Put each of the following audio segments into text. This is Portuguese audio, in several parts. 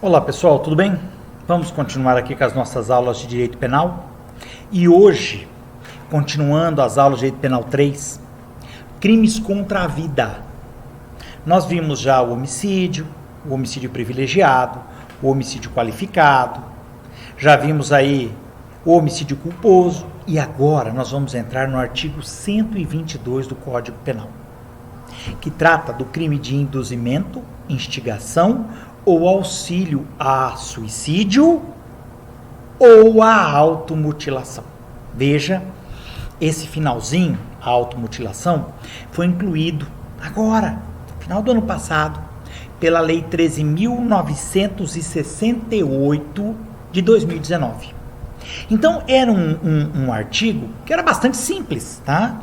Olá pessoal, tudo bem? Vamos continuar aqui com as nossas aulas de Direito Penal. E hoje, continuando as aulas de Direito Penal 3, crimes contra a vida. Nós vimos já o homicídio privilegiado, o homicídio qualificado, já vimos aí o homicídio culposo e agora nós vamos entrar no artigo 122 do Código Penal, que trata do crime de induzimento, instigação ou auxílio a suicídio ou a automutilação. Veja, esse finalzinho, a automutilação, foi incluído agora, no final do ano passado, pela Lei 13.968 de 2019. Então, era um artigo que era bastante simples, tá?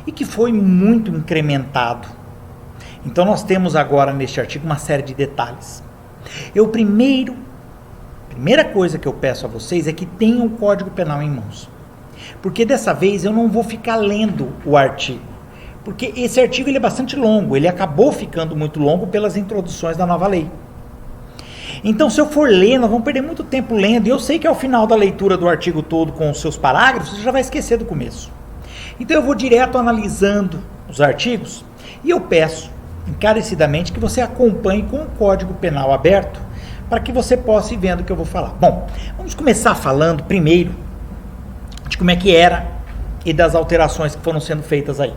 E que foi muito incrementado. Então, nós temos agora neste artigo uma série de detalhes. Primeira coisa que eu peço a vocês é que tenham o Código Penal em mãos. Porque dessa vez eu não vou ficar lendo o artigo. Porque esse artigo ele é bastante longo, ele acabou ficando muito longo pelas introduções da nova lei. Então, se eu for ler, nós vamos perder muito tempo lendo. E eu sei que ao final da leitura do artigo todo com os seus parágrafos, você já vai esquecer do começo. Então, eu vou direto analisando os artigos e eu peço encarecidamente que você acompanhe com o Código Penal aberto para que você possa ir vendo o que eu vou falar. Bom, vamos começar falando primeiro de como é que era e das alterações que foram sendo feitas aí.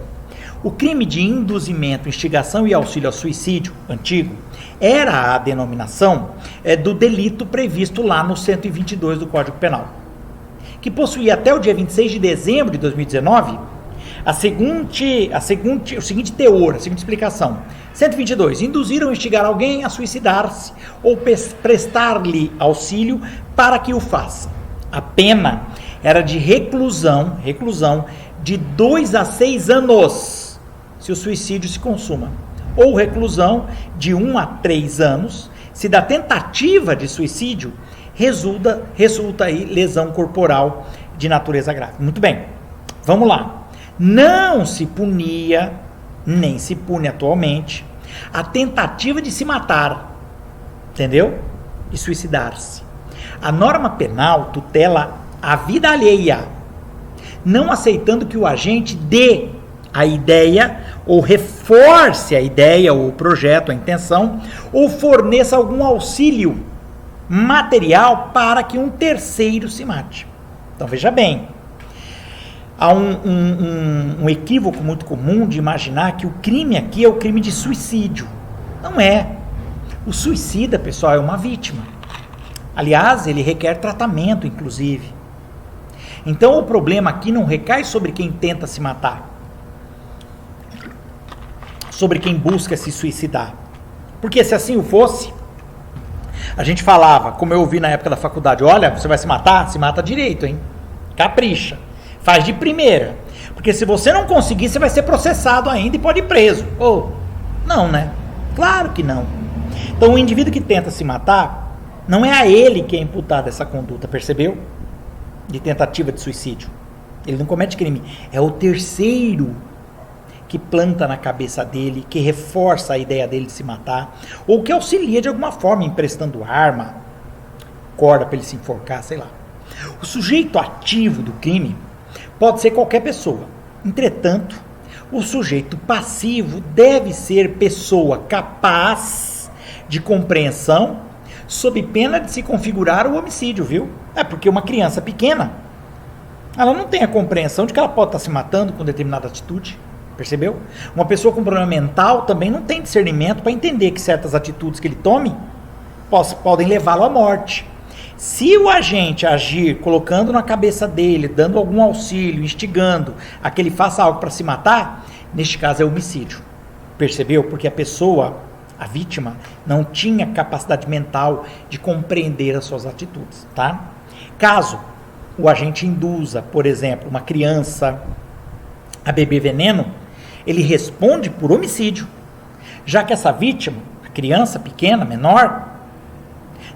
O crime de induzimento, instigação e auxílio ao suicídio, antigo, era a denominação do delito previsto lá no 122 do Código Penal, que possuía até o dia 26 de dezembro de 2019 o seguinte teor, a seguinte explicação. 122. Induzir ou instigar alguém a suicidar-se ou prestar-lhe auxílio para que o faça. A pena era de reclusão de 2 a 6 anos, se o suicídio se consuma, ou reclusão de 1 a 3 anos, se da tentativa de suicídio resulta aí lesão corporal de natureza grave. Muito bem, vamos lá. Não se punia, nem se pune atualmente, a tentativa de se matar, entendeu? De suicidar-se. A norma penal tutela a vida alheia, não aceitando que o agente dê a ideia, ou reforce a ideia, ou o projeto, a intenção, ou forneça algum auxílio material para que um terceiro se mate. Então veja bem, há um equívoco muito comum de imaginar que o crime aqui é o crime de suicídio. Não é. O suicida, pessoal, é uma vítima. Aliás, ele requer tratamento, inclusive. Então, o problema aqui não recai sobre quem tenta se matar, sobre quem busca se suicidar. Porque se assim o fosse, a gente falava, como eu ouvi na época da faculdade, olha, você vai se matar? Se mata direito, hein? Capricha. Faz de primeira. Porque se você não conseguir, você vai ser processado ainda e pode ir preso. Ou, não, né? Claro que não. Então, o indivíduo que tenta se matar, não é a ele que é imputada essa conduta, percebeu? De tentativa de suicídio. Ele não comete crime. É o terceiro que planta na cabeça dele, que reforça a ideia dele de se matar, ou que auxilia de alguma forma, emprestando arma, corda para ele se enforcar, sei lá. O sujeito ativo do crime pode ser qualquer pessoa. Entretanto, o sujeito passivo deve ser pessoa capaz de compreensão sob pena de se configurar o homicídio, viu? É porque uma criança pequena, ela não tem a compreensão de que ela pode estar se matando com determinada atitude, percebeu? Uma pessoa com problema mental também não tem discernimento para entender que certas atitudes que ele tome podem levá-lo à morte. Se o agente agir colocando na cabeça dele, dando algum auxílio, instigando a que ele faça algo para se matar, neste caso é homicídio. Percebeu? Porque a pessoa, a vítima, não tinha capacidade mental de compreender as suas atitudes, tá? Caso o agente induza, por exemplo, uma criança a beber veneno, ele responde por homicídio, já que essa vítima, a criança pequena, menor,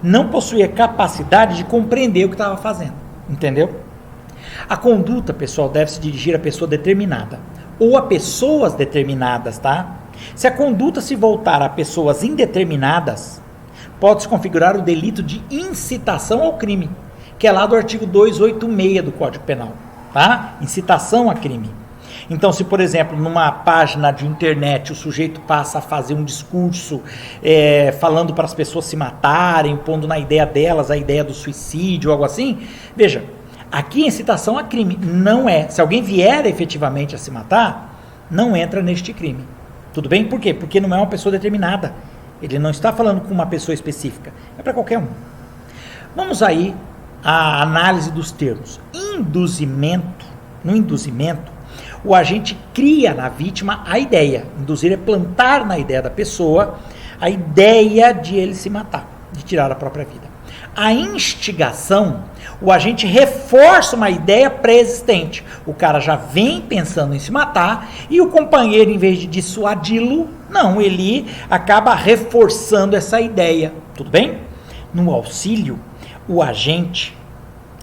não possuía capacidade de compreender o que estava fazendo, entendeu? A conduta, pessoal, deve se dirigir a pessoa determinada, ou a pessoas determinadas, tá? Se a conduta se voltar a pessoas indeterminadas, pode-se configurar o delito de incitação ao crime, que é lá do artigo 286 do Código Penal, tá? Incitação a crime. Então, se, por exemplo, numa página de internet o sujeito passa a fazer um discurso falando para as pessoas se matarem, pondo na ideia delas a ideia do suicídio, algo assim, veja, aqui incitação a crime não é. Se alguém vier efetivamente a se matar, não entra neste crime. Tudo bem? Por quê? Porque não é uma pessoa determinada. Ele não está falando com uma pessoa específica. É para qualquer um. Vamos aí à análise dos termos. Induzimento. No induzimento, o agente cria na vítima a ideia. Induzir é plantar na ideia da pessoa a ideia de ele se matar, de tirar a própria vida. A instigação, o agente reforça uma ideia pré-existente. O cara já vem pensando em se matar e o companheiro, em vez de dissuadi-lo, não, ele acaba reforçando essa ideia. Tudo bem? No auxílio, o agente,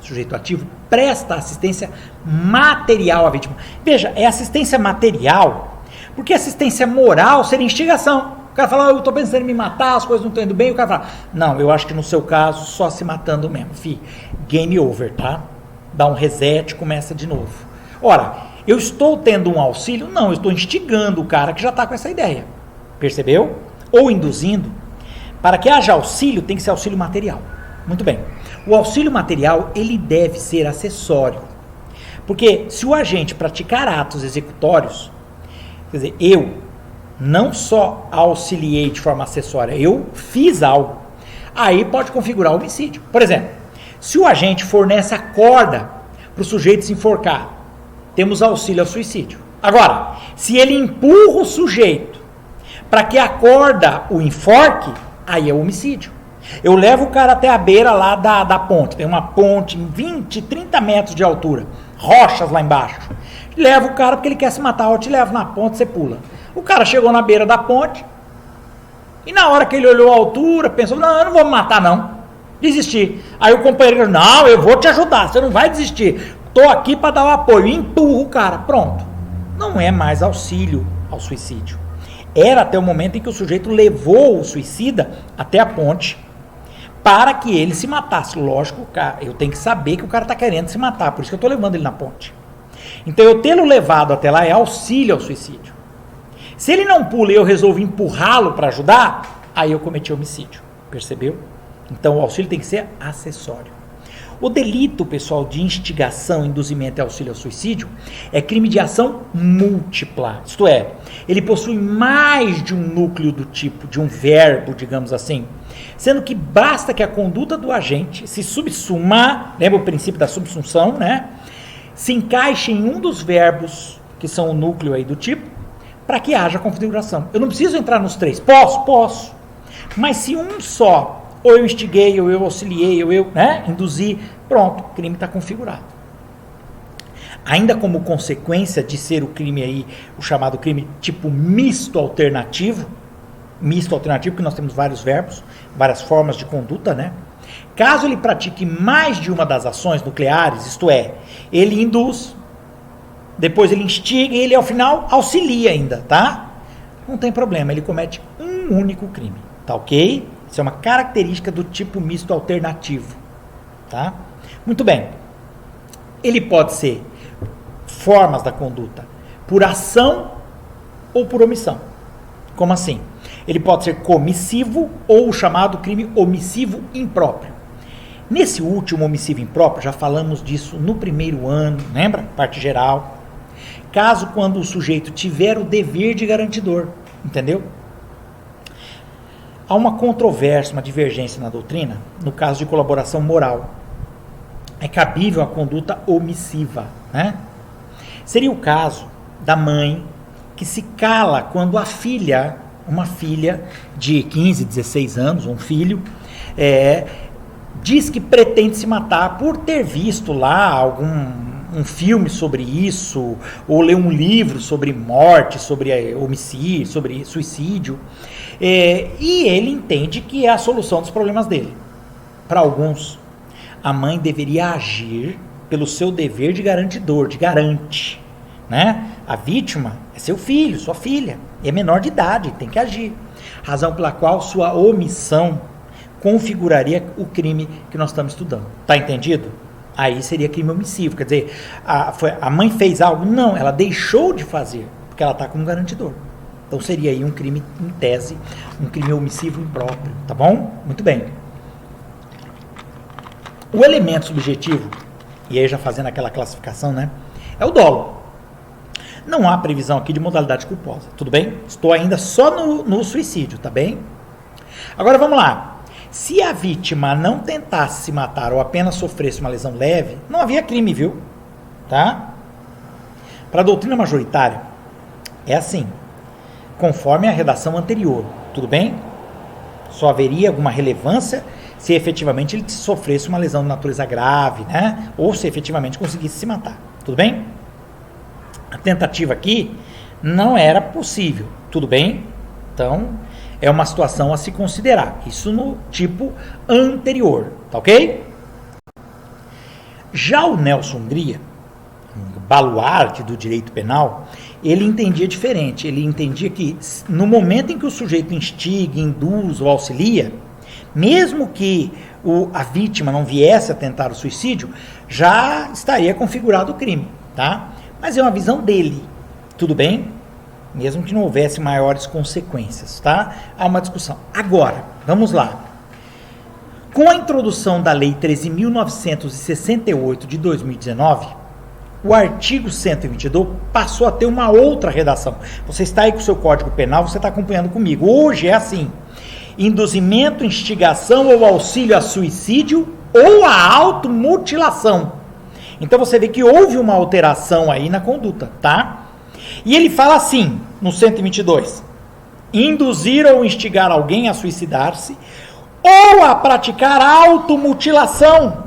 sujeito ativo, presta assistência material à vítima. Veja, é assistência material, porque assistência moral seria instigação. O cara fala, eu estou pensando em me matar, as coisas não estão indo bem. O cara fala, não, eu acho que no seu caso, só se matando mesmo. Game over, tá? Dá um reset, começa de novo. Ora, eu estou tendo um auxílio? Não, eu estou instigando o cara que já está com essa ideia. Percebeu? Ou induzindo. Para que haja auxílio, tem que ser auxílio material. Muito bem. O auxílio material, ele deve ser acessório. Porque se o agente praticar atos executórios, quer dizer, eu não só auxiliei de forma acessória, eu fiz algo. Aí pode configurar homicídio. Por exemplo, se o agente fornece a corda para o sujeito se enforcar, temos auxílio ao suicídio. Agora, se ele empurra o sujeito para que a corda o enforque, aí é homicídio. Eu levo o cara até a beira lá da ponte, tem uma ponte em 20, 30 metros de altura, rochas lá embaixo. Levo o cara porque ele quer se matar, eu te levo na ponte, você pula. O cara chegou na beira da ponte e na hora que ele olhou a altura, pensou, não, eu não vou me matar não, desistir. Aí o companheiro, não, eu vou te ajudar, você não vai desistir, estou aqui para dar o apoio, e empurra o cara, pronto. Não é mais auxílio ao suicídio. Era até o momento em que o sujeito levou o suicida até a ponte para que ele se matasse. Lógico, cara, eu tenho que saber que o cara está querendo se matar, por isso que eu estou levando ele na ponte. Então eu tê-lo levado até lá é auxílio ao suicídio. Se ele não pula e eu resolvo empurrá-lo para ajudar, aí eu cometi homicídio. Percebeu? Então o auxílio tem que ser acessório. O delito, pessoal, de instigação, induzimento e auxílio ao suicídio é crime de ação múltipla. Isto é, ele possui mais de um núcleo do tipo, de um verbo, digamos assim, sendo que basta que a conduta do agente se subsuma, lembra o princípio da subsunção, né? Se encaixe em um dos verbos, que são o núcleo aí do tipo, para que haja configuração. Eu não preciso entrar nos três. Posso. Mas se um só, ou eu instiguei, ou eu auxiliei, ou eu induzi, pronto, o crime está configurado. Ainda como consequência de ser o crime aí, o chamado crime tipo misto alternativo, que nós temos vários verbos, várias formas de conduta, né? Caso ele pratique mais de uma das ações nucleares, isto é, ele induz, depois ele instiga e ele ao final auxilia ainda, tá? Não tem problema, ele comete um único crime, tá ok? Isso é uma característica do tipo misto alternativo, tá? Muito bem. Ele pode ser formas da conduta por ação ou por omissão. Como assim? Ele pode ser comissivo ou o chamado crime omissivo impróprio. Nesse último omissivo impróprio, já falamos disso no primeiro ano, lembra? Parte geral. Caso quando o sujeito tiver o dever de garantidor, entendeu? Há uma controvérsia, uma divergência na doutrina, no caso de colaboração moral. É cabível a conduta omissiva, né? Seria o caso da mãe que se cala quando a filha, uma filha de 15, 16 anos, um filho, diz que pretende se matar por ter visto lá um filme sobre isso, ou ler um livro sobre morte, sobre homicídio, sobre suicídio, e ele entende que é a solução dos problemas dele. Para alguns, a mãe deveria agir pelo seu dever de garantidor, de garante, né? A vítima é seu filho, sua filha, é menor de idade, tem que agir. Razão pela qual sua omissão configuraria o crime que nós estamos estudando. Tá entendido? Aí seria crime omissivo. Quer dizer, a mãe fez algo? Não, ela deixou de fazer, porque ela está como garantidor. Então seria aí um crime, em tese, um crime omissivo impróprio. Tá bom? Muito bem. O elemento subjetivo, e aí já fazendo aquela classificação, né? É o dolo. Não há previsão aqui de modalidade culposa. Tudo bem? Estou ainda só no suicídio, tá bem? Agora vamos lá. Se a vítima não tentasse se matar ou apenas sofresse uma lesão leve, não havia crime, viu? Tá? Para a doutrina majoritária, é assim, conforme a redação anterior, tudo bem? Só haveria alguma relevância se efetivamente ele sofresse uma lesão de natureza grave, né? Ou se efetivamente conseguisse se matar, tudo bem? A tentativa aqui não era possível, tudo bem? Então, é uma situação a se considerar. Isso no tipo anterior, tá ok? Já o Nelson Hungria, um baluarte do direito penal, ele entendia diferente. Ele entendia que no momento em que o sujeito instiga, induz ou auxilia, mesmo que a vítima não viesse a tentar o suicídio, já estaria configurado o crime, tá? Mas é uma visão dele, tudo bem? Mesmo que não houvesse maiores consequências, tá? Há uma discussão. Agora, vamos lá. Com a introdução da Lei 13.968 de 2019, o artigo 122 passou a ter uma outra redação. Você está aí com o seu Código Penal, você está acompanhando comigo. Hoje é assim: induzimento, instigação ou auxílio a suicídio ou a automutilação. Então você vê que houve uma alteração aí na conduta, tá? E ele fala assim, no 122, induzir ou instigar alguém a suicidar-se ou a praticar automutilação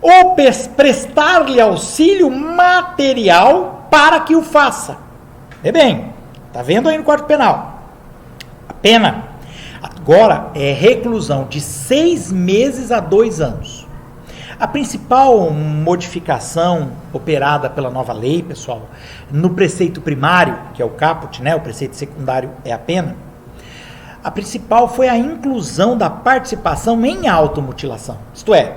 ou prestar-lhe auxílio material para que o faça. Vê bem, tá vendo aí no Código Penal? A pena agora é reclusão de 6 meses a 2 anos. A principal modificação operada pela nova lei, pessoal, no preceito primário, que é o caput, né, o preceito secundário é a pena, a principal foi a inclusão da participação em automutilação. Isto é,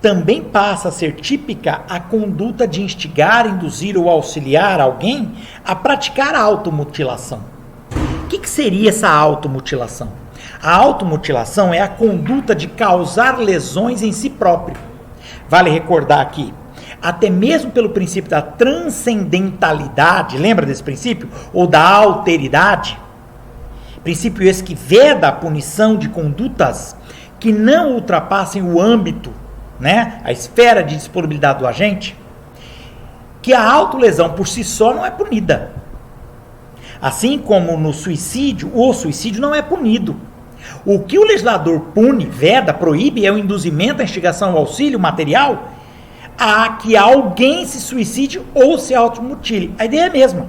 também passa a ser típica a conduta de instigar, induzir ou auxiliar alguém a praticar a automutilação. O que seria essa automutilação? A automutilação é a conduta de causar lesões em si próprio. Vale recordar aqui, até mesmo pelo princípio da transcendentalidade, lembra desse princípio? Ou da alteridade? Princípio esse que veda a punição de condutas que não ultrapassem o âmbito, né, a esfera de disponibilidade do agente, que a autolesão por si só não é punida. Assim como no suicídio, o suicídio não é punido. O que o legislador pune, veda, proíbe é o induzimento, a instigação, o auxílio material a que alguém se suicide ou se automutile. A ideia é a mesma.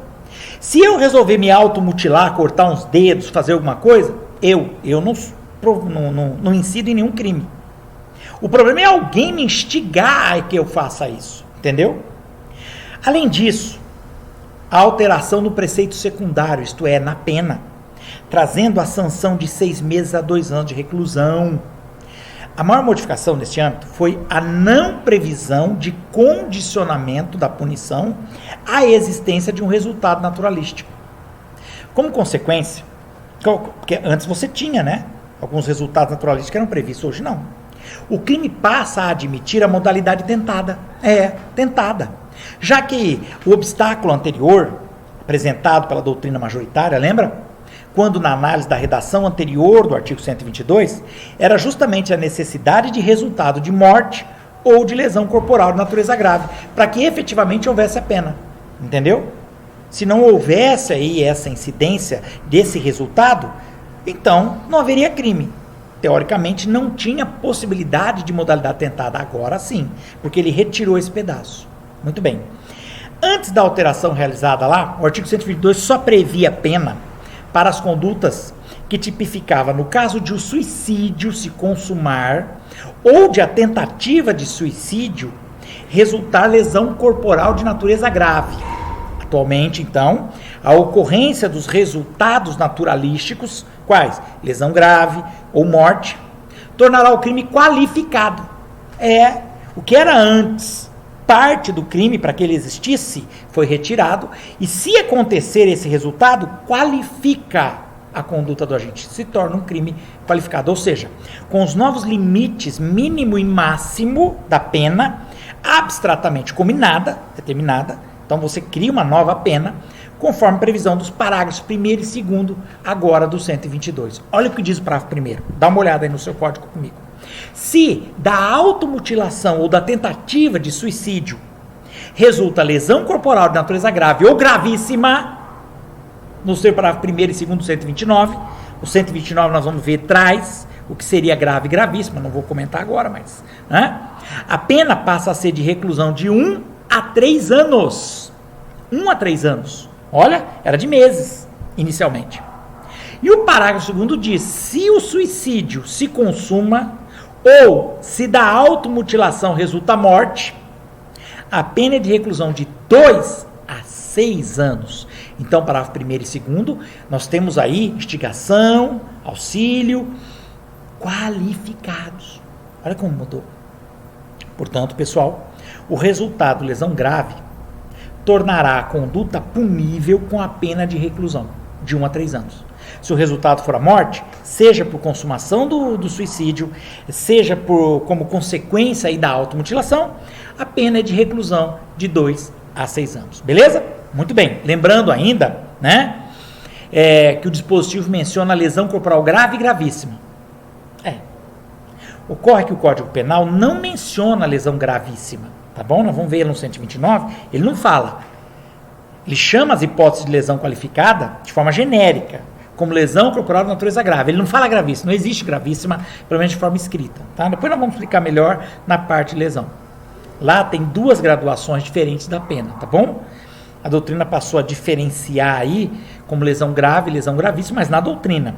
Se eu resolver me automutilar, cortar uns dedos, fazer alguma coisa, eu não incido em nenhum crime. O problema é alguém me instigar a que eu faça isso, entendeu? Além disso, a alteração no preceito secundário, isto é, na pena, trazendo a sanção de 6 meses a 2 anos de reclusão. A maior modificação neste âmbito foi a não previsão de condicionamento da punição à existência de um resultado naturalístico. Como consequência, porque antes você tinha, né, alguns resultados naturalísticos que eram previstos, hoje não. O crime passa a admitir a modalidade tentada. Tentada. Já que o obstáculo anterior, apresentado pela doutrina majoritária, lembra? Quando na análise da redação anterior do artigo 122, era justamente a necessidade de resultado de morte ou de lesão corporal de natureza grave, para que efetivamente houvesse a pena. Entendeu? Se não houvesse aí essa incidência desse resultado, então não haveria crime. Teoricamente não tinha possibilidade de modalidade tentada, agora sim, porque ele retirou esse pedaço. Muito bem. Antes da alteração realizada lá, o artigo 122 só previa pena para as condutas que tipificava, no caso de o suicídio se consumar ou de a tentativa de suicídio resultar lesão corporal de natureza grave. Atualmente, então, a ocorrência dos resultados naturalísticos, quais? Lesão grave ou morte, tornará o crime qualificado. O que era antes parte do crime para que ele existisse foi retirado, e se acontecer esse resultado, qualifica a conduta do agente, se torna um crime qualificado. Ou seja, com os novos limites mínimo e máximo da pena, abstratamente combinada, determinada, então você cria uma nova pena, conforme previsão dos parágrafos 1º e 2º, agora do 122. Olha o que diz o parágrafo 1º, dá uma olhada aí no seu código comigo. Se da automutilação ou da tentativa de suicídio resulta lesão corporal de natureza grave ou gravíssima, no seu parágrafo 1º e 2º do 129, o 129 nós vamos ver traz o que seria grave e gravíssima, não vou comentar agora, mas a pena passa a ser de reclusão de 1 a 3 anos. 1 a 3 anos. Olha, era de meses, inicialmente. E o parágrafo 2º diz, se o suicídio se consuma ou se da automutilação resulta morte, a pena é de reclusão de 2 a 6 anos. Então, parágrafo 1º e 2º, nós temos aí instigação, auxílio, qualificados. Olha como mudou. Portanto, pessoal, o resultado, lesão grave, tornará a conduta punível com a pena de reclusão de 1 a 3 anos. Se o resultado for a morte, seja por consumação do suicídio, seja como consequência aí da automutilação, a pena é de reclusão de 2 a 6 anos. Beleza? Muito bem. Lembrando ainda, que o dispositivo menciona lesão corporal grave e gravíssima. Ocorre que o Código Penal não menciona lesão gravíssima, tá bom? Nós vamos ver no 129, ele não fala. Ele chama as hipóteses de lesão qualificada de forma genérica, como lesão corporal de natureza grave. Ele não fala gravíssima, não existe gravíssima, pelo menos de forma escrita, tá? Depois nós vamos explicar melhor na parte de lesão. Lá tem 2 graduações diferentes da pena, tá bom? A doutrina passou a diferenciar aí como lesão grave e lesão gravíssima, mas na doutrina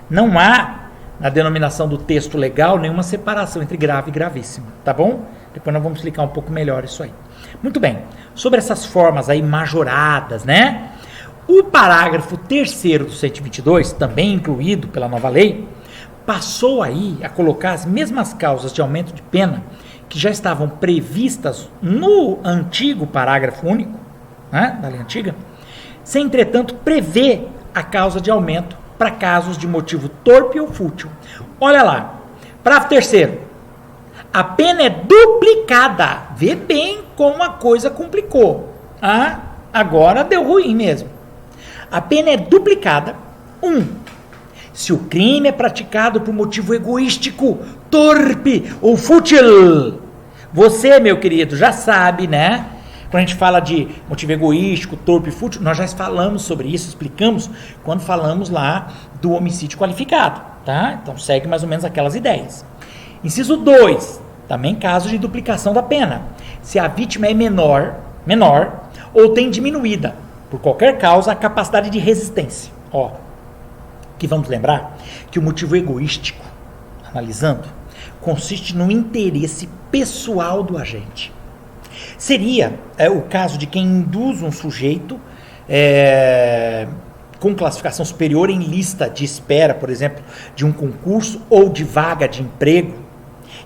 não há, na denominação do texto legal, nenhuma separação entre grave e gravíssima, tá bom? Depois nós vamos explicar um pouco melhor isso aí. Muito bem, sobre essas formas aí majoradas, o parágrafo 3º do 122, também incluído pela nova lei, passou aí a colocar as mesmas causas de aumento de pena que já estavam previstas no antigo parágrafo único, da lei antiga, sem, entretanto, prever a causa de aumento para casos de motivo torpe ou fútil. Olha lá, parágrafo 3º, a pena é duplicada. Vê bem como a coisa complicou. Agora deu ruim mesmo. A pena é duplicada. 1. Se o crime é praticado por motivo egoístico, torpe ou fútil. Você, meu querido, já sabe, Quando a gente fala de motivo egoístico, torpe e fútil, nós já falamos sobre isso, explicamos quando falamos lá do homicídio qualificado, tá? Então segue mais ou menos aquelas ideias. Inciso 2, também caso de duplicação da pena. Se a vítima é menor ou tem diminuída, por qualquer causa, a capacidade de resistência. Que vamos lembrar que o motivo egoístico, analisando, consiste no interesse pessoal do agente. Seria o caso de quem induz um sujeito com classificação superior em lista de espera, por exemplo, de um concurso ou de vaga de emprego,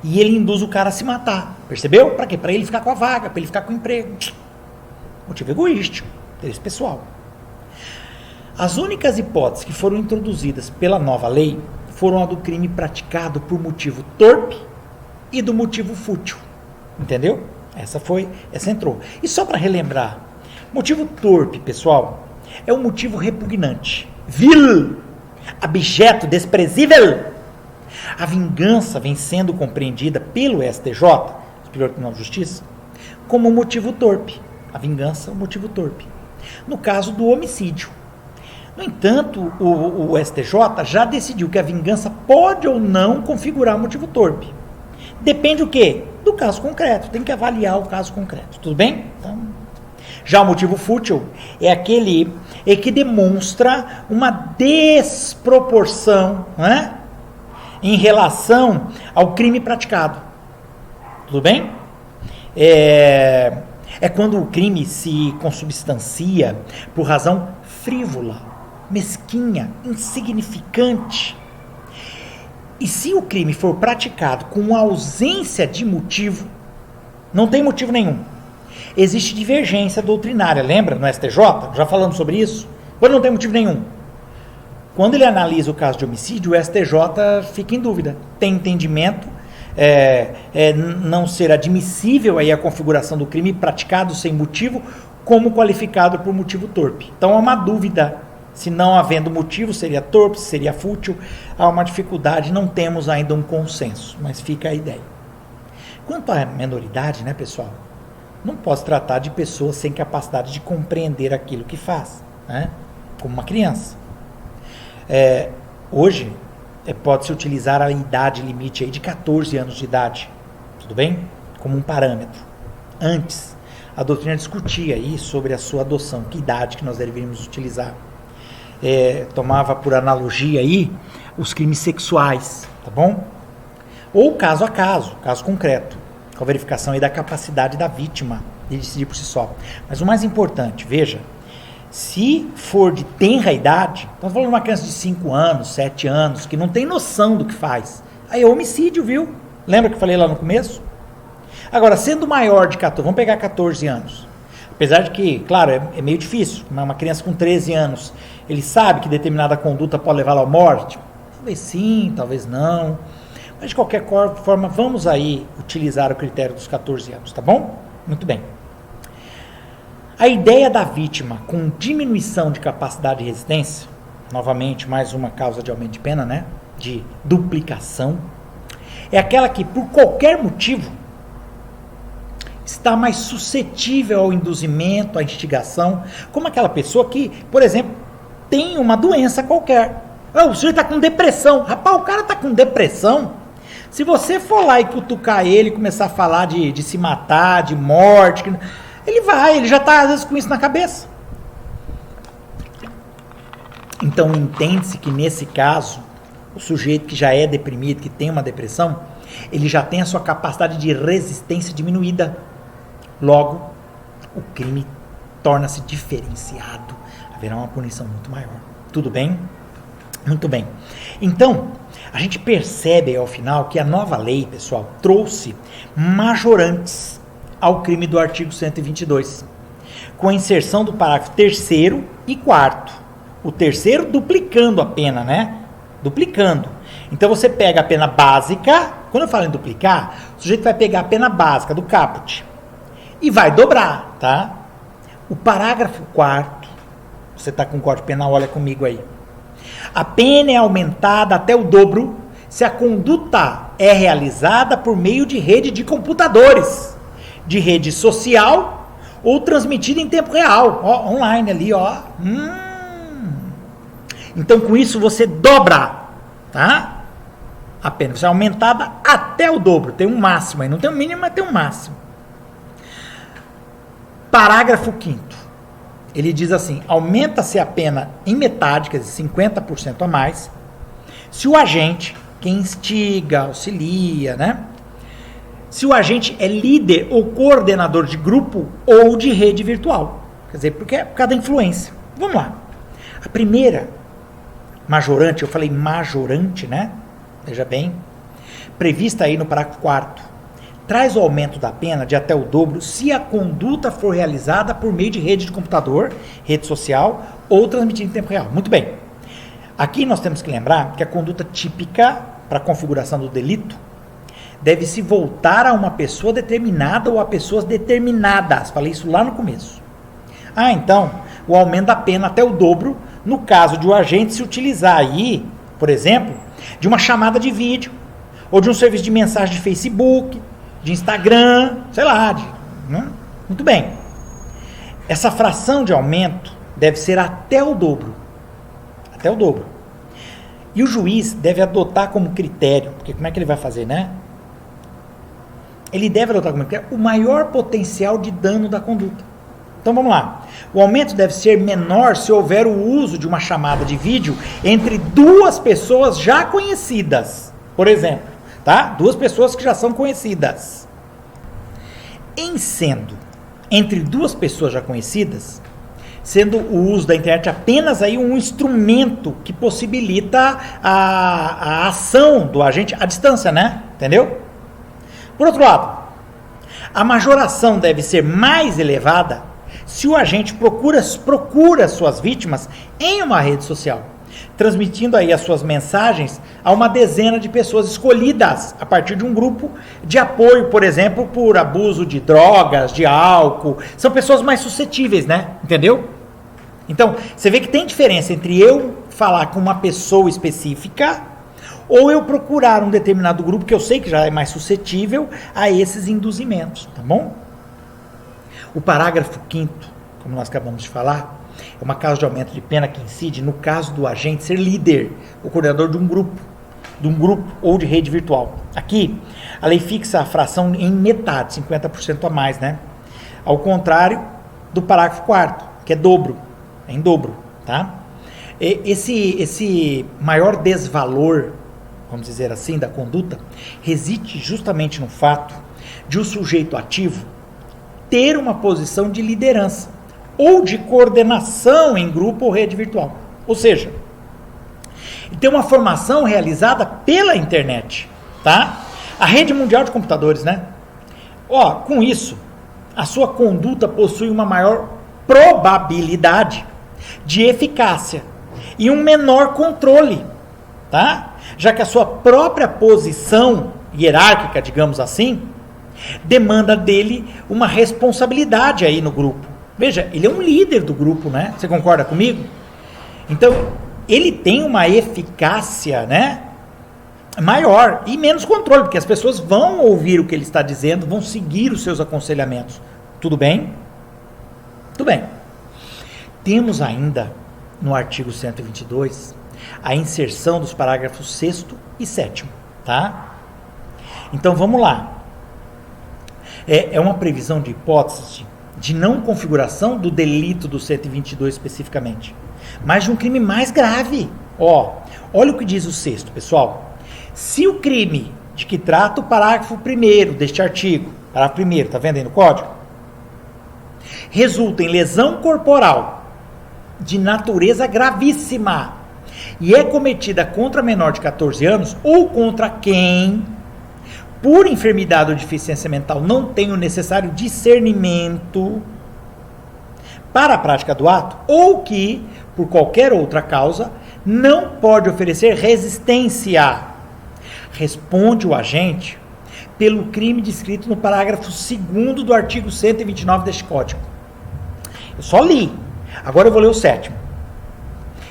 e ele induz o cara a se matar. Percebeu? Para quê? Para ele ficar com a vaga, para ele ficar com o emprego. Motivo egoístico, interesse pessoal. As únicas hipóteses que foram introduzidas pela nova lei foram a do crime praticado por motivo torpe e do motivo fútil. Entendeu? Essa entrou. E só para relembrar, motivo torpe, pessoal, é um motivo repugnante, vil, abjeto, desprezível. A vingança vem sendo compreendida pelo STJ, Superior Tribunal de Justiça, como um motivo torpe. A vingança é um motivo torpe. No caso do homicídio. No entanto, o STJ já decidiu que a vingança pode ou não configurar um motivo torpe. Depende o quê? Do caso concreto. Tem que avaliar o caso concreto. Tudo bem? Então, já o motivo fútil é aquele que demonstra uma desproporção, em relação ao crime praticado. Tudo bem? É quando o crime se consubstancia por razão frívola, mesquinha, insignificante. E se o crime for praticado com ausência de motivo, não tem motivo nenhum, existe divergência doutrinária, lembra no STJ? Já falamos sobre isso? Quando não tem motivo nenhum. Quando ele analisa o caso de homicídio, o STJ fica em dúvida. Tem entendimento, não ser admissível aí a configuração do crime praticado sem motivo, como qualificado por motivo torpe. Então há uma dúvida, se não havendo motivo, seria torpe, seria fútil, há uma dificuldade, não temos ainda um consenso, mas fica a ideia. Quanto à menoridade, né, pessoal, não posso tratar de pessoas sem capacidade de compreender aquilo que faz, né, como uma criança. Hoje, pode-se utilizar a idade limite aí de 14 anos de idade, tudo bem? Como um parâmetro. Antes, a doutrina discutia aí sobre a sua adoção, que idade que nós deveríamos utilizar. Tomava por analogia aí os crimes sexuais, tá bom? Ou caso a caso concreto, com a verificação aí da capacidade da vítima de decidir por si só. Mas o mais importante, veja, se for de tenra idade, estamos falando de uma criança de 5 anos, 7 anos, que não tem noção do que faz, aí é homicídio, viu? Lembra que eu falei lá no começo? Agora, sendo maior de 14, vamos pegar 14 anos, apesar de que, claro, é meio difícil, uma criança com 13 anos, ele sabe que determinada conduta pode levá-lo à morte? Talvez sim, talvez não, mas de qualquer forma, vamos aí utilizar o critério dos 14 anos, tá bom? Muito bem. A ideia da vítima com diminuição de capacidade de resistência, novamente mais uma causa de aumento de pena, né? De duplicação, é aquela que por qualquer motivo está mais suscetível ao induzimento, à instigação, como aquela pessoa que, por exemplo, tem uma doença qualquer. O sujeito está com depressão. Rapaz, o cara está com depressão. Se você for lá e cutucar ele, começar a falar de se matar, de morte, ele já está às vezes com isso na cabeça. Então entende-se que nesse caso, o sujeito que já é deprimido, que tem uma depressão, ele já tem a sua capacidade de resistência diminuída. Logo, o crime torna-se diferenciado. Haverá uma punição muito maior. Tudo bem? Muito bem. Então, a gente percebe ao final que a nova lei, pessoal, trouxe majorantes ao crime do artigo 122, com a inserção do parágrafo 3º e 4º. O terceiro duplicando a pena, né? Duplicando. Então você pega a pena básica, quando eu falo em duplicar, o sujeito vai pegar a pena básica do caput e vai dobrar, tá? O parágrafo 4º, você está com código penal, olha comigo aí. A pena é aumentada até o dobro se a conduta é realizada por meio de rede de computadores, de rede social ou transmitida em tempo real, ó, online ali, ó. Então com isso você dobra, tá? A pena vai ser aumentada até o dobro, tem um máximo aí, não tem um mínimo, mas tem um máximo. Parágrafo 5º. Ele diz assim, aumenta-se a pena em metade, quer dizer, 50% a mais, se o agente, quem instiga, auxilia, né? Se o agente é líder ou coordenador de grupo ou de rede virtual. Quer dizer, porque é por causa da influência. Vamos lá. A primeira majorante, eu falei majorante, né? Veja bem, prevista aí no parágrafo 4º, traz o aumento da pena de até o dobro se a conduta for realizada por meio de rede de computador, rede social ou transmitida em tempo real. Muito bem. Aqui nós temos que lembrar que a conduta típica para a configuração do delito deve se voltar a uma pessoa determinada ou a pessoas determinadas. Falei isso lá no começo. Então, o aumento da pena até o dobro no caso de o agente se utilizar aí, por exemplo, de uma chamada de vídeo ou de um serviço de mensagem de Facebook, de Instagram, sei lá. Né? Muito bem. Essa fração de aumento deve ser até o dobro. Até o dobro. E o juiz deve adotar como critério, porque como é que ele vai fazer, né? Ele deve adotar como critério o maior potencial de dano da conduta. Então vamos lá. O aumento deve ser menor se houver o uso de uma chamada de vídeo entre duas pessoas já conhecidas. Por exemplo, tá? Duas pessoas que já são conhecidas. Em sendo entre duas pessoas já conhecidas, sendo o uso da internet apenas aí um instrumento que possibilita a ação do agente à distância, né? Entendeu? Por outro lado, a majoração deve ser mais elevada se o agente procura suas vítimas em uma rede social, transmitindo aí as suas mensagens a uma dezena de pessoas escolhidas a partir de um grupo de apoio, por exemplo, por abuso de drogas, de álcool. São pessoas mais suscetíveis, né? Entendeu? Então, você vê que tem diferença entre eu falar com uma pessoa específica ou eu procurar um determinado grupo que eu sei que já é mais suscetível a esses induzimentos, tá bom? O parágrafo 5º, como nós acabamos de falar, é uma causa de aumento de pena que incide no caso do agente ser líder, o coordenador de um grupo ou de rede virtual. Aqui, a lei fixa a fração em metade, 50% a mais, né? Ao contrário do parágrafo 4º, que é dobro, é em dobro, tá? Esse maior desvalor, vamos dizer assim, da conduta, reside justamente no fato de o sujeito ativo ter uma posição de liderança ou de coordenação em grupo ou rede virtual. Ou seja, tem uma formação realizada pela internet, tá? A rede mundial de computadores, né? Com isso, a sua conduta possui uma maior probabilidade de eficácia e um menor controle, tá? Já que a sua própria posição hierárquica, digamos assim, demanda dele uma responsabilidade aí no grupo. Veja, ele é um líder do grupo, né? Você concorda comigo? Então, ele tem uma eficácia, né, maior e menos controle, porque as pessoas vão ouvir o que ele está dizendo, vão seguir os seus aconselhamentos. Tudo bem? Tudo bem. Temos ainda, no artigo 122, a inserção dos parágrafos 6º e 7º, tá? Então, vamos lá. É uma previsão de hipótese de não configuração do delito do 122 especificamente, mas de um crime mais grave. Olha o que diz o 6º, pessoal. Se o crime de que trata o parágrafo 1º deste artigo, parágrafo 1º, tá vendo aí no código? Resulta em lesão corporal de natureza gravíssima e é cometida contra menor de 14 anos ou contra quem, por enfermidade ou deficiência mental, não tem o necessário discernimento para a prática do ato, ou que, por qualquer outra causa, não pode oferecer resistência. Responde o agente pelo crime descrito no parágrafo 2º do artigo 129 deste Código. Eu só li. Agora eu vou ler o 7º.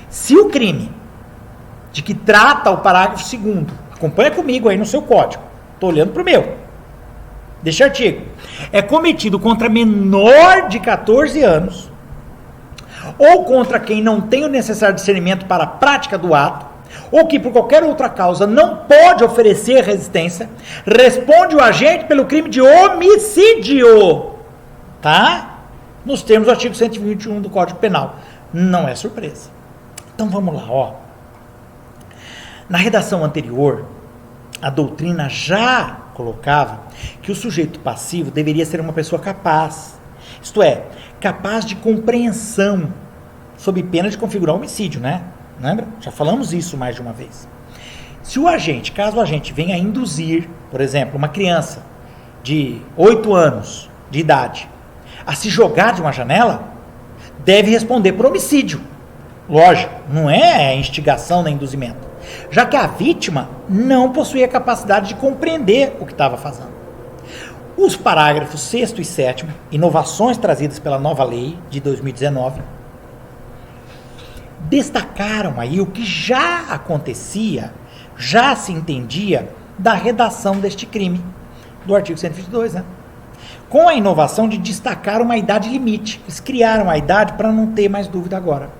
Se o crime de que trata o parágrafo 2º, acompanha comigo aí no seu código, estou olhando para o meu, deste artigo, é cometido contra menor de 14 anos, ou contra quem não tem o necessário discernimento para a prática do ato, ou que por qualquer outra causa não pode oferecer resistência, responde o agente pelo crime de homicídio, tá? Nos termos do artigo 121 do Código Penal. Não é surpresa. Então vamos lá, Na redação anterior, a doutrina já colocava que o sujeito passivo deveria ser uma pessoa capaz, isto é, capaz de compreensão, sob pena de configurar homicídio, né? Lembra? Já falamos isso mais de uma vez. Se o agente, caso o agente venha induzir, por exemplo, uma criança de 8 anos de idade a se jogar de uma janela, deve responder por homicídio. Lógico, não é instigação nem induzimento, já que a vítima não possuía a capacidade de compreender o que estava fazendo. Os parágrafos 6º e 7º, inovações trazidas pela nova lei de 2019, destacaram aí o que já acontecia, já se entendia da redação deste crime, do artigo 122, né? Com a inovação de destacar uma idade limite. Eles criaram a idade para não ter mais dúvida agora.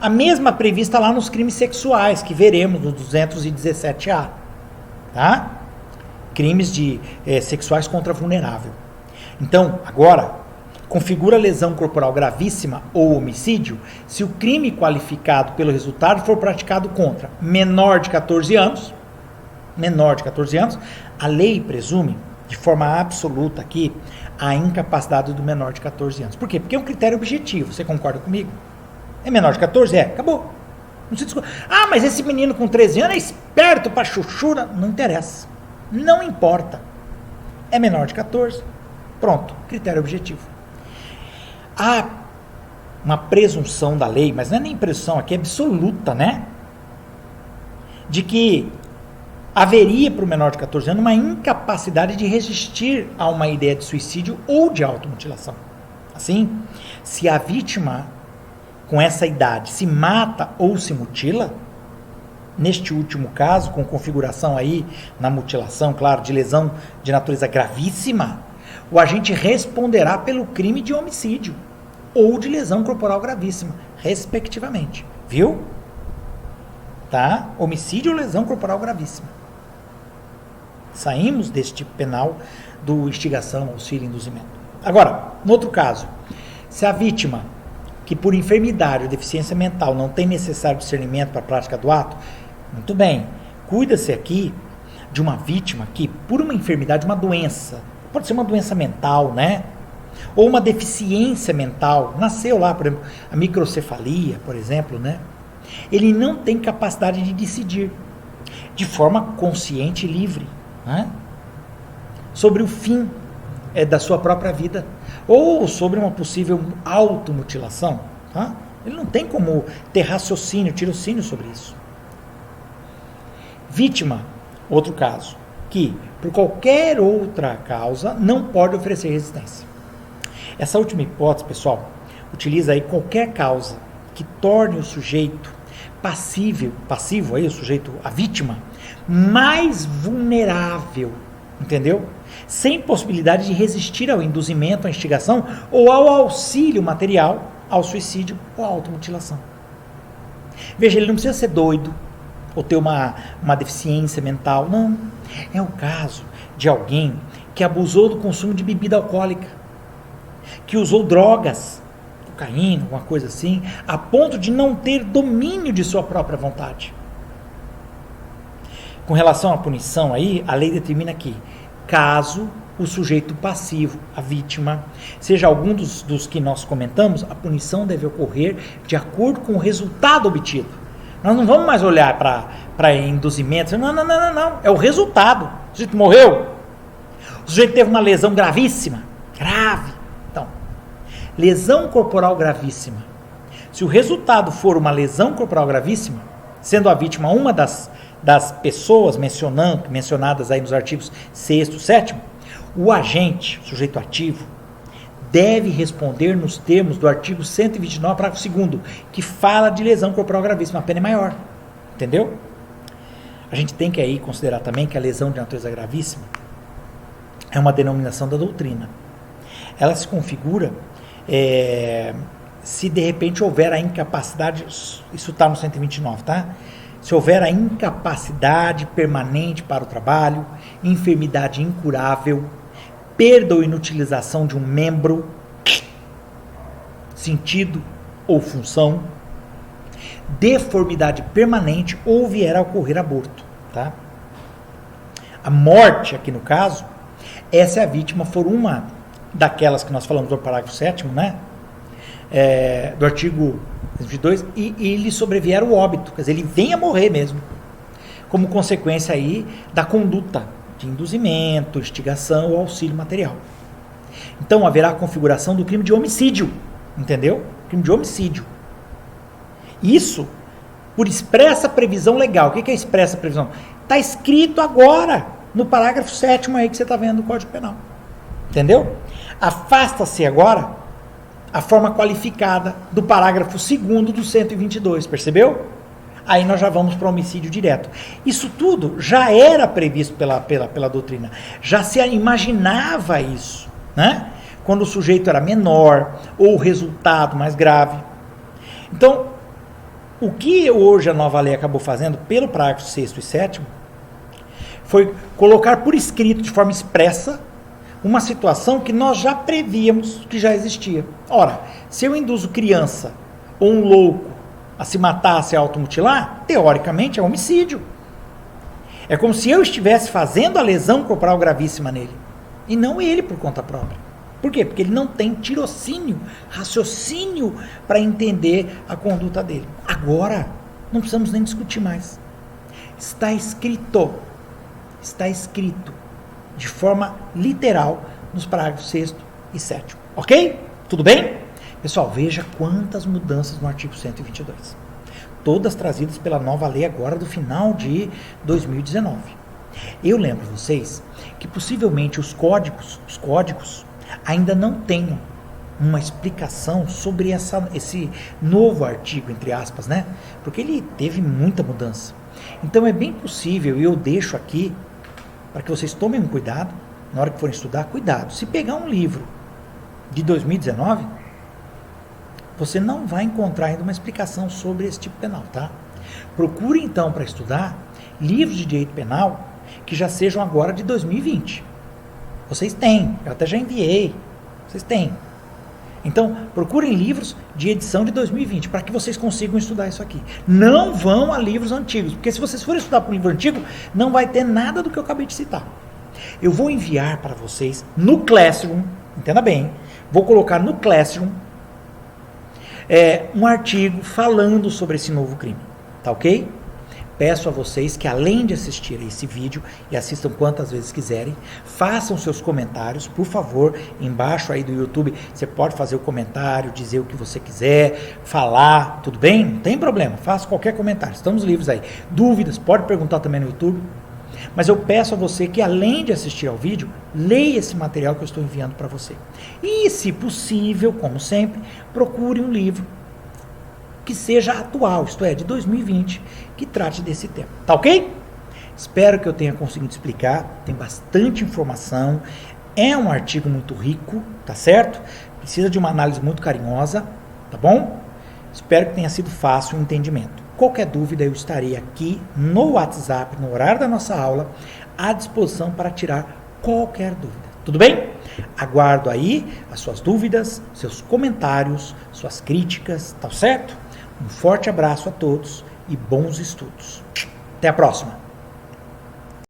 A mesma prevista lá nos crimes sexuais, que veremos no 217A, tá? Crimes sexuais contra vulnerável. Então, agora, configura lesão corporal gravíssima ou homicídio se o crime qualificado pelo resultado for praticado contra menor de 14 anos, a lei presume de forma absoluta aqui a incapacidade do menor de 14 anos. Por quê? Porque é um critério objetivo. Você concorda comigo? É menor de 14? É. Acabou. Não se discute. Ah, mas esse menino com 13 anos é esperto pra chuchura. Não interessa. Não importa. É menor de 14. Pronto. Critério objetivo. Há uma presunção da lei, mas não é nem presunção aqui, é absoluta, né? De que haveria para o menor de 14 anos uma incapacidade de resistir a uma ideia de suicídio ou de automutilação. Assim, se a vítima com essa idade se mata ou se mutila, neste último caso, com configuração aí na mutilação, claro, de lesão de natureza gravíssima, o agente responderá pelo crime de homicídio ou de lesão corporal gravíssima, respectivamente. Viu? Tá? Homicídio ou lesão corporal gravíssima. Saímos desse tipo penal do instigação, auxílio e induzimento. Agora, no outro caso, se a vítima, que por enfermidade ou deficiência mental não tem necessário discernimento para a prática do ato, muito bem, cuida-se aqui de uma vítima que, por uma enfermidade, uma doença, pode ser uma doença mental, né? Ou uma deficiência mental, nasceu lá, por exemplo, a microcefalia, por exemplo, né? Ele não tem capacidade de decidir de forma consciente e livre, né? Sobre o fim da sua própria vida, ou sobre uma possível automutilação, tá? Ele não tem como ter raciocínio, tirocínio sobre isso. Vítima, outro caso, que por qualquer outra causa não pode oferecer resistência. Essa última hipótese, pessoal, utiliza aí qualquer causa que torne o sujeito passivo aí, o sujeito, a vítima, mais vulnerável, entendeu? Sem possibilidade de resistir ao induzimento, à instigação ou ao auxílio material ao suicídio ou à automutilação. Veja, ele não precisa ser doido ou ter uma deficiência mental, não. É o caso de alguém que abusou do consumo de bebida alcoólica, que usou drogas, cocaína, alguma coisa assim, a ponto de não ter domínio de sua própria vontade. Com relação à punição aí, a lei determina que, caso o sujeito passivo, a vítima, seja algum dos que nós comentamos, a punição deve ocorrer de acordo com o resultado obtido. Nós não vamos mais olhar para induzimentos, não, é o resultado. O sujeito morreu, o sujeito teve uma lesão gravíssima, grave. Então, lesão corporal gravíssima. Se o resultado for uma lesão corporal gravíssima, sendo a vítima uma das pessoas mencionadas aí nos artigos 6º e 7º, o agente, o sujeito ativo, deve responder nos termos do artigo 129, parágrafo 2º, que fala de lesão corporal gravíssima, a pena é maior. Entendeu? A gente tem que aí considerar também que a lesão de natureza gravíssima é uma denominação da doutrina. Ela se configura se de repente houver a incapacidade, isso está no 129, tá? Se houver a incapacidade permanente para o trabalho, enfermidade incurável, perda ou inutilização de um membro, sentido ou função, deformidade permanente ou vier a ocorrer aborto, tá? A morte, aqui no caso, essa é a vítima for uma daquelas que nós falamos do parágrafo 7º, né? Do artigo 22, e lhe sobrevier o óbito, quer dizer, ele vem a morrer mesmo, como consequência aí da conduta de induzimento, instigação ou auxílio material. Então haverá a configuração do crime de homicídio, entendeu? Crime de homicídio. Isso por expressa previsão legal. O que é expressa previsão? Está escrito agora no parágrafo 7º aí que você está vendo no Código Penal. Entendeu? Afasta-se agora a forma qualificada do parágrafo 2º do 122, percebeu? Aí nós já vamos para o homicídio direto. Isso tudo já era previsto pela doutrina, já se imaginava isso, né? Quando o sujeito era menor ou o resultado mais grave. Então, o que hoje a nova lei acabou fazendo pelo parágrafo 6º e 7º foi colocar por escrito, de forma expressa, uma situação que nós já prevíamos que já existia. Ora, se eu induzo criança ou um louco a se matar, a se automutilar, teoricamente é homicídio. É como se eu estivesse fazendo a lesão corporal gravíssima nele. e não ele por conta própria. Por quê? Porque ele não tem tirocínio, raciocínio para entender a conduta dele. Agora, não precisamos nem discutir mais. Está escrito de forma literal nos parágrafos 6º e 7º. Ok? Tudo bem? Pessoal, veja quantas mudanças no artigo 122. Todas trazidas pela nova lei agora do final de 2019. Eu lembro vocês que possivelmente os códigos ainda não tenham uma explicação sobre esse novo artigo, entre aspas, né? Porque ele teve muita mudança. Então é bem possível, e eu deixo aqui, para que vocês tomem um cuidado, na hora que forem estudar, cuidado. Se pegar um livro de 2019, você não vai encontrar ainda uma explicação sobre esse tipo penal, tá? Procure então para estudar livros de direito penal que já sejam agora de 2020. Vocês têm, eu até já enviei, vocês têm. Então, procurem livros de edição de 2020, para que vocês consigam estudar isso aqui. Não vão a livros antigos, porque se vocês forem estudar para um livro antigo, não vai ter nada do que eu acabei de citar. Eu vou enviar para vocês no Classroom, entenda bem, vou colocar no Classroom um artigo falando sobre esse novo crime, tá ok? Peço a vocês que, além de assistir a esse vídeo, e assistam quantas vezes quiserem, façam seus comentários, por favor, embaixo aí do YouTube, você pode fazer o comentário, dizer o que você quiser, falar, tudo bem? Não tem problema, faça qualquer comentário, estamos livres aí. Dúvidas, pode perguntar também no YouTube, mas eu peço a você que, além de assistir ao vídeo, leia esse material que eu estou enviando para você. E, se possível, como sempre, procure um livro que seja atual, isto é, de 2020, que trate desse tema. Tá ok? Espero que eu tenha conseguido explicar. Tem bastante informação. É um artigo muito rico, tá certo? Precisa de uma análise muito carinhosa, tá bom? Espero que tenha sido fácil o entendimento. Qualquer dúvida, eu estarei aqui no WhatsApp, no horário da nossa aula, à disposição para tirar qualquer dúvida. Tudo bem? Aguardo aí as suas dúvidas, seus comentários, suas críticas, tá certo? Um forte abraço a todos e bons estudos. Até a próxima!